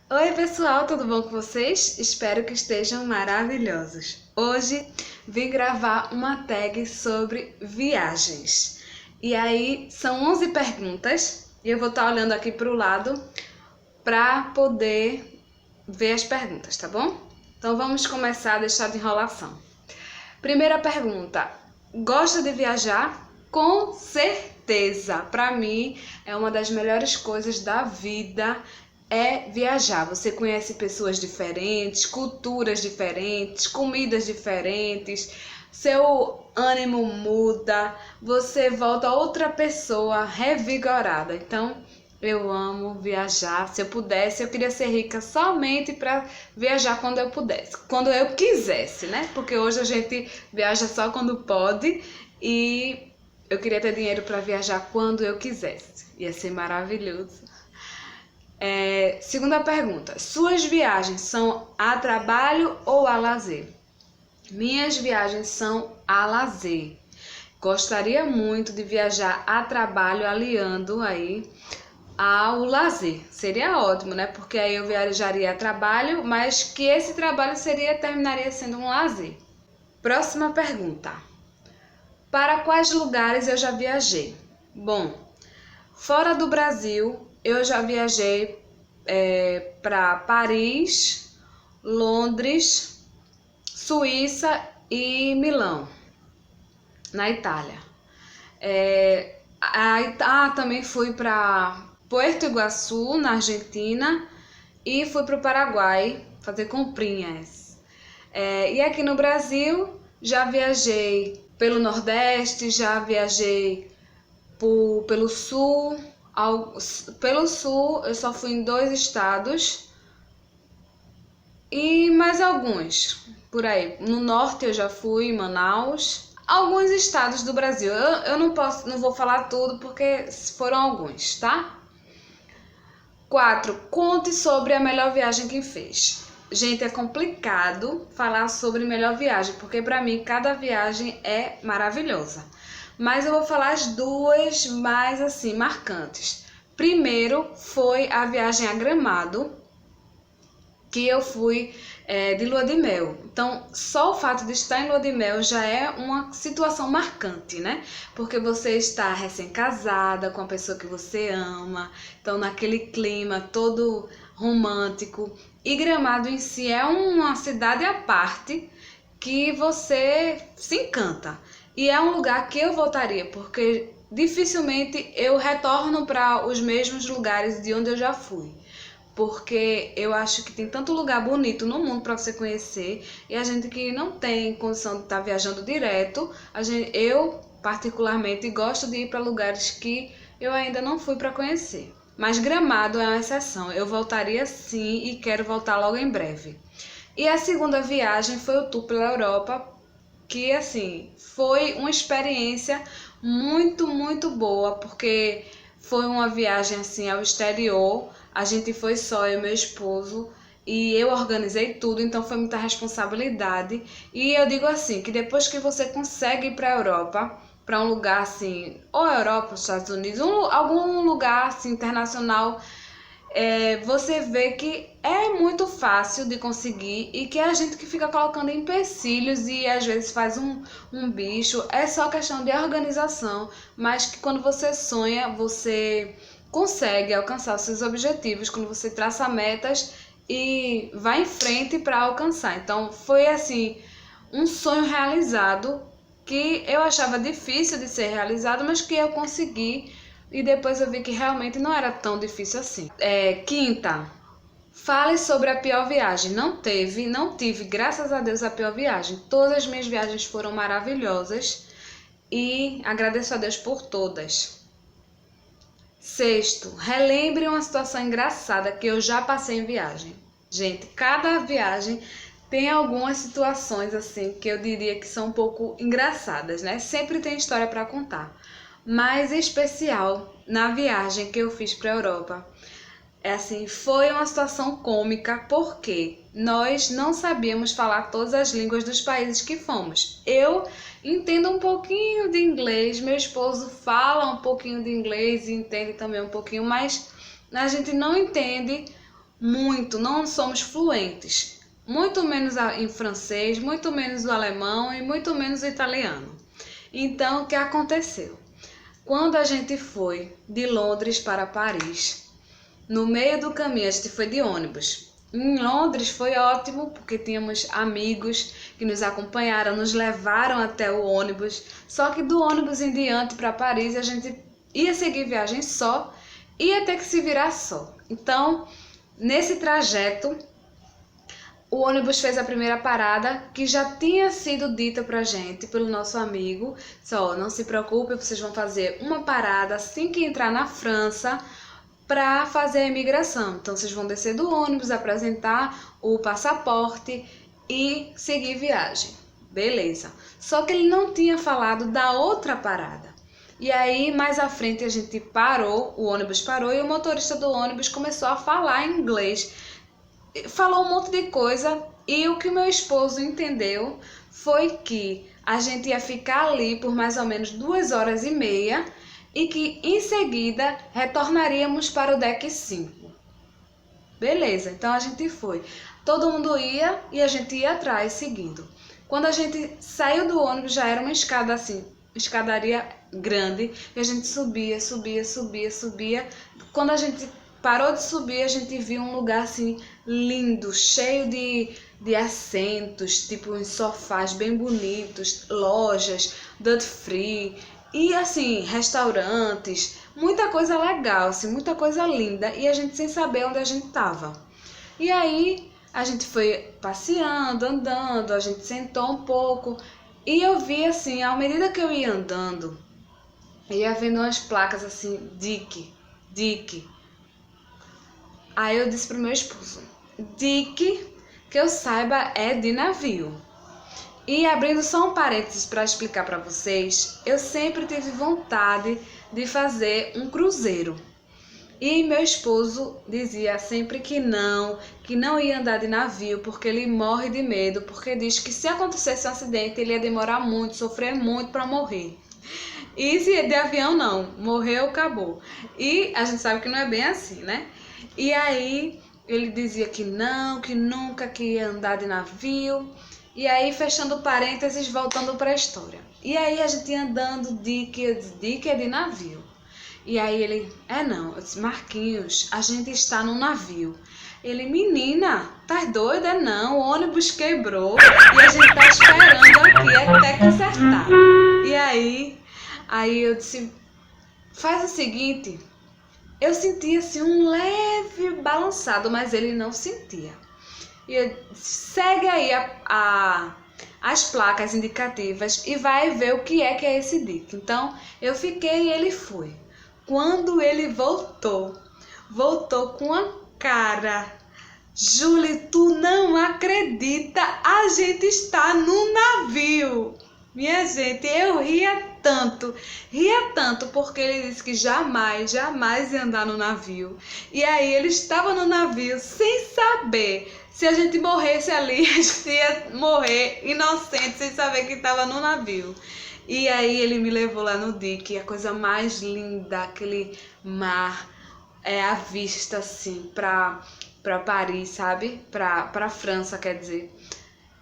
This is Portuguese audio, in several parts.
Oi pessoal, tudo bom com vocês? Espero que estejam maravilhosos. Hoje vim gravar uma tag sobre viagens. E aí são 11 perguntas e eu vou estar olhando aqui para o lado para poder ver as perguntas, tá bom? Então vamos começar a deixar de enrolação. Primeira pergunta: gosta de viajar? Com certeza! Para mim é uma das melhores coisas da vida é viajar. Você conhece pessoas diferentes, culturas diferentes, comidas diferentes, seu ânimo muda, você volta outra pessoa revigorada. Então, eu amo viajar. Se eu pudesse, eu queria ser rica somente para viajar quando eu pudesse, quando eu quisesse, né? Porque hoje a gente viaja só quando pode e eu queria ter dinheiro para viajar quando eu quisesse. Ia ser maravilhoso. Segunda pergunta: suas viagens são a trabalho ou a lazer? Minhas viagens são a lazer. Gostaria muito de viajar a trabalho aliando aí ao lazer. Seria ótimo, né? Porque aí eu viajaria a trabalho, mas que esse trabalho terminaria sendo um lazer. Próxima pergunta: para quais lugares eu já viajei? Bom, fora do Brasil, eu já viajei para Paris, Londres, Suíça e Milão, na Itália. Também fui para Puerto Iguaçu, na Argentina, e fui para o Paraguai fazer comprinhas. E aqui no Brasil, já viajei pelo Nordeste, já viajei pelo Sul. Pelo Sul, eu só fui em 2 estados e mais alguns por aí. No Norte eu já fui, em Manaus. Alguns estados do Brasil. Eu não vou falar tudo porque foram alguns, tá? 4. Conte sobre a melhor viagem que fez. Gente, é complicado falar sobre melhor viagem, porque para mim cada viagem é maravilhosa. Mas eu vou falar as duas mais assim marcantes. Primeiro foi a viagem a Gramado, que eu fui de lua de mel. Então, só o fato de estar em lua de mel já é uma situação marcante, né? Porque você está recém-casada com a pessoa que você ama, então naquele clima todo romântico. E Gramado em si é uma cidade à parte que você se encanta. E é um lugar que eu voltaria, porque dificilmente eu retorno para os mesmos lugares de onde eu já fui. Porque eu acho que tem tanto lugar bonito no mundo para você conhecer e a gente que não tem condição de estar viajando direto, eu particularmente gosto de ir para lugares que eu ainda não fui para conhecer. Mas Gramado é uma exceção, eu voltaria sim e quero voltar logo em breve. E a segunda viagem foi o tour pela Europa, que assim, foi uma experiência muito boa, porque foi uma viagem assim ao exterior. A gente foi só eu e meu esposo e eu organizei tudo, então foi muita responsabilidade. E eu digo assim, que depois que você consegue ir para a Europa, para um lugar assim, ou Europa, os Estados Unidos, algum lugar assim internacional, você vê que é muito fácil de conseguir e que é a gente que fica colocando empecilhos e às vezes faz um bicho. É só questão de organização, mas que quando você sonha, você consegue alcançar os seus objetivos, quando você traça metas e vai em frente para alcançar. Então foi assim, um sonho realizado que eu achava difícil de ser realizado, mas que eu consegui e depois eu vi que realmente não era tão difícil assim. Quinta, fale sobre a pior viagem. Não tive, graças a Deus, a pior viagem. Todas as minhas viagens foram maravilhosas e agradeço a Deus por todas. Sexto, relembre uma situação engraçada que eu já passei em viagem. Gente, cada viagem tem algumas situações assim que eu diria que são um pouco engraçadas, né? Sempre tem história para contar. Mas em especial na viagem que eu fiz para a Europa, foi uma situação cômica porque nós não sabíamos falar todas as línguas dos países que fomos. Eu entendo um pouquinho de inglês, meu esposo fala um pouquinho de inglês e entende também um pouquinho, mas a gente não entende muito, não somos fluentes. Muito menos em francês, muito menos o alemão e muito menos o italiano. Então, o que aconteceu? Quando a gente foi de Londres para Paris, no meio do caminho a gente foi de ônibus. Em Londres foi ótimo porque tínhamos amigos que nos acompanharam, nos levaram até o ônibus. Só que do ônibus em diante para Paris a gente ia seguir viagem só, ia ter que se virar só. Então, nesse trajeto, o ônibus fez a primeira parada que já tinha sido dita pra gente pelo nosso amigo. Só, não se preocupe, vocês vão fazer uma parada assim que entrar na França para fazer a imigração. Então vocês vão descer do ônibus, apresentar o passaporte e seguir viagem. Beleza. Só que ele não tinha falado da outra parada. E aí, mais à frente, a gente parou, o ônibus parou e o motorista do ônibus começou a falar em inglês. Falou um monte de coisa e o que meu esposo entendeu foi que a gente ia ficar ali por mais ou menos 2 horas e meia e que em seguida retornaríamos para o deck 5. Beleza, então a gente foi. Todo mundo ia e a gente ia atrás seguindo. Quando a gente saiu do ônibus já era uma escada assim, escadaria grande, e a gente subia. Quando a gente parou de subir, a gente viu um lugar assim lindo, cheio de assentos, tipo uns sofás bem bonitos, lojas, duty free e assim, restaurantes, muita coisa legal, assim, muita coisa linda, e a gente sem saber onde a gente tava. E aí a gente foi passeando, andando, a gente sentou um pouco e eu vi assim, à medida que eu ia andando, eu ia vendo umas placas assim, Dick. Aí eu disse pro meu esposo, Dick, que eu saiba, é de navio. E abrindo só um parênteses para explicar para vocês, eu sempre tive vontade de fazer um cruzeiro. E meu esposo dizia sempre que não ia andar de navio, porque ele morre de medo, porque diz que se acontecesse um acidente, ele ia demorar muito, sofrer muito para morrer. E se de avião não, morreu, acabou. E a gente sabe que não é bem assim, né? E aí ele dizia que não, que nunca que ia andar de navio. E aí, fechando parênteses, voltando para a história. E aí a gente ia andando, Dick é de navio. E aí ele, não, eu disse, Marquinhos, a gente está num navio. Ele, menina, tá doida? Não, o ônibus quebrou e a gente tá esperando aqui até consertar. E aí eu disse, faz o seguinte, eu senti assim um leve balançado, mas ele não sentia. E eu disse, segue aí as placas indicativas e vai ver o que é esse Dick. Então eu fiquei e ele foi. Quando ele voltou com a cara, Julie, tu não acredita, a gente está no navio. Minha gente, eu ria tanto porque ele disse que jamais ia andar no navio. E aí ele estava no navio sem saber se a gente morresse ali, a gente ia morrer inocente sem saber que estava no navio. E aí ele me levou lá no Dick, a coisa mais linda, aquele mar à vista assim, pra Paris, sabe? Pra França, quer dizer.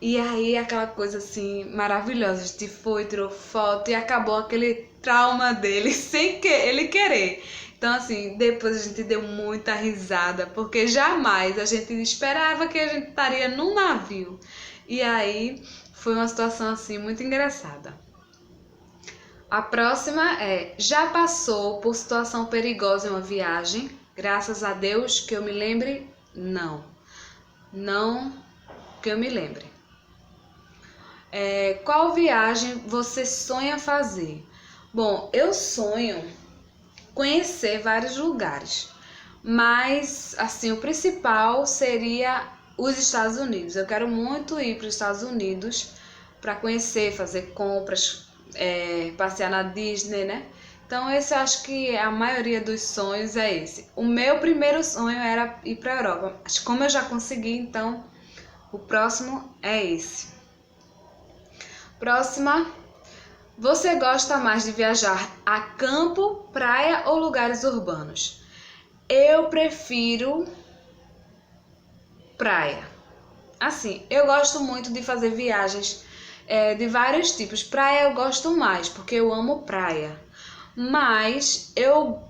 E aí aquela coisa assim, maravilhosa, a gente foi, tirou foto e acabou aquele trauma dele sem ele querer. Então assim, depois a gente deu muita risada, porque jamais a gente esperava que a gente estaria num navio. E aí foi uma situação assim muito engraçada. A próxima é, já passou por situação perigosa em uma viagem? Graças a Deus que eu me lembre, não. Não que eu me lembre. Qual viagem você sonha fazer? Bom, eu sonho conhecer vários lugares, mas assim, o principal seria os Estados Unidos. Eu quero muito ir para os Estados Unidos para conhecer, fazer compras, passear na Disney, né? Então esse eu acho que a maioria dos sonhos é esse. O meu primeiro sonho era ir para a Europa, mas como eu já consegui, então o próximo é esse. Próxima, você gosta mais de viajar a campo, praia ou lugares urbanos? Eu prefiro praia. Assim, eu gosto muito de fazer viagens de vários tipos. Praia eu gosto mais, porque eu amo praia. Mas eu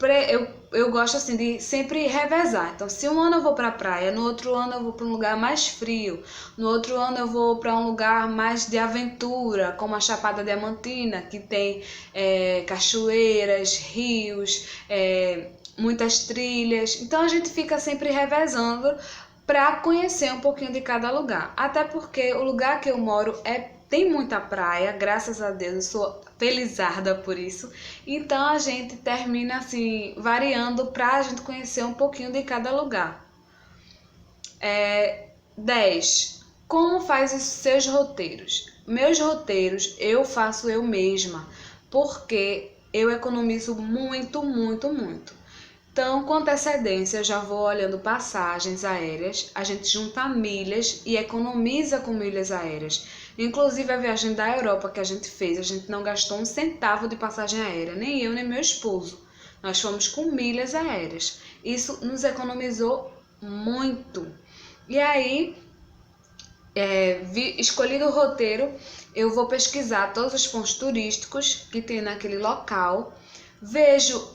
gosto assim de sempre revezar. Então, se um ano eu vou pra praia, no outro ano eu vou para um lugar mais frio, no outro ano eu vou para um lugar mais de aventura, como a Chapada Diamantina, que tem cachoeiras, rios, muitas trilhas. Então a gente fica sempre revezando para conhecer um pouquinho de cada lugar. Até porque o lugar que eu moro tem muita praia, graças a Deus, eu sou felizarda por isso. Então a gente termina assim variando para a gente conhecer um pouquinho de cada lugar. 10. Como faz os seus roteiros? Meus roteiros eu faço eu mesma, porque eu economizo muito, muito, muito. Então, com antecedência, eu já vou olhando passagens aéreas, a gente junta milhas e economiza com milhas aéreas. Inclusive, a viagem da Europa que a gente fez, a gente não gastou um centavo de passagem aérea, nem eu, nem meu esposo. Nós fomos com milhas aéreas. Isso nos economizou muito. E aí, escolhido o roteiro, eu vou pesquisar todos os pontos turísticos que tem naquele local.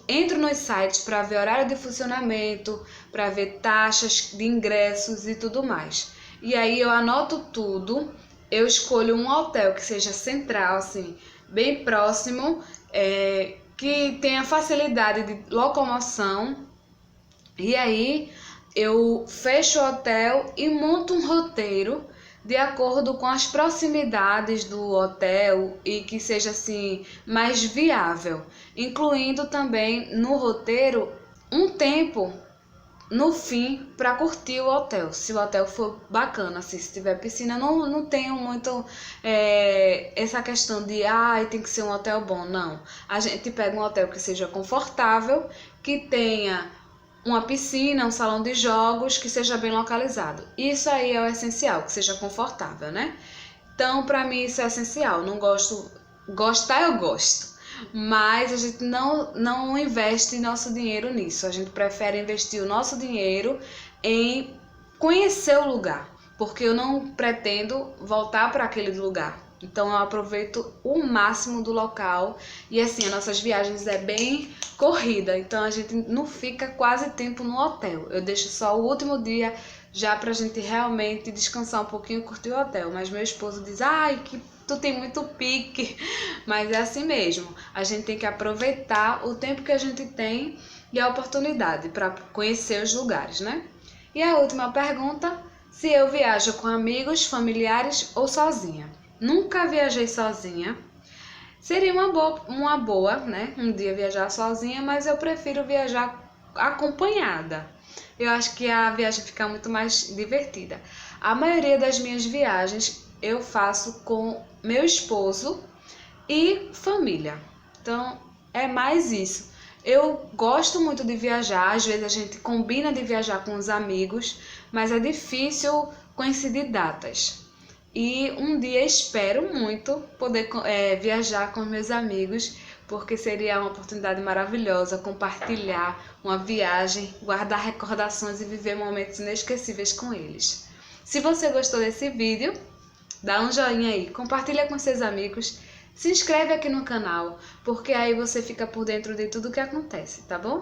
Entro nos sites para ver horário de funcionamento, para ver taxas de ingressos e tudo mais. E aí eu anoto tudo, eu escolho um hotel que seja central, assim, bem próximo, que tenha facilidade de locomoção. E aí eu fecho o hotel e monto um roteiro de acordo com as proximidades do hotel e que seja assim mais viável, incluindo também no roteiro um tempo no fim para curtir o hotel. Se o hotel for bacana, assim, se tiver piscina, não tenho muito essa questão de tem que ser um hotel bom, não. A gente pega um hotel que seja confortável, que tenha uma piscina, um salão de jogos, que seja bem localizado. Isso aí é o essencial, que seja confortável, né? Então, para mim isso é essencial. Não gosto, gostar eu gosto, mas a gente não investe nosso dinheiro nisso. A gente prefere investir o nosso dinheiro em conhecer o lugar, porque eu não pretendo voltar para aquele lugar. Então eu aproveito o máximo do local e assim, as nossas viagens é bem corrida, então a gente não fica quase tempo no hotel. Eu deixo só o último dia já pra gente realmente descansar um pouquinho e curtir o hotel. Mas meu esposo diz, que tu tem muito pique, mas é assim mesmo. A gente tem que aproveitar o tempo que a gente tem e a oportunidade para conhecer os lugares, né? E a última pergunta, se eu viajo com amigos, familiares ou sozinha? Nunca viajei sozinha. Seria uma boa, né? Um dia viajar sozinha, mas eu prefiro viajar acompanhada. Eu acho que a viagem fica muito mais divertida. A maioria das minhas viagens eu faço com meu esposo e família. Então, é mais isso. Eu gosto muito de viajar, às vezes a gente combina de viajar com os amigos, mas é difícil coincidir datas. E um dia espero muito poder viajar com meus amigos, porque seria uma oportunidade maravilhosa compartilhar uma viagem, guardar recordações e viver momentos inesquecíveis com eles. Se você gostou desse vídeo, dá um joinha aí, compartilha com seus amigos, se inscreve aqui no canal, porque aí você fica por dentro de tudo que acontece, tá bom?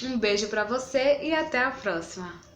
Um beijo pra você e até a próxima!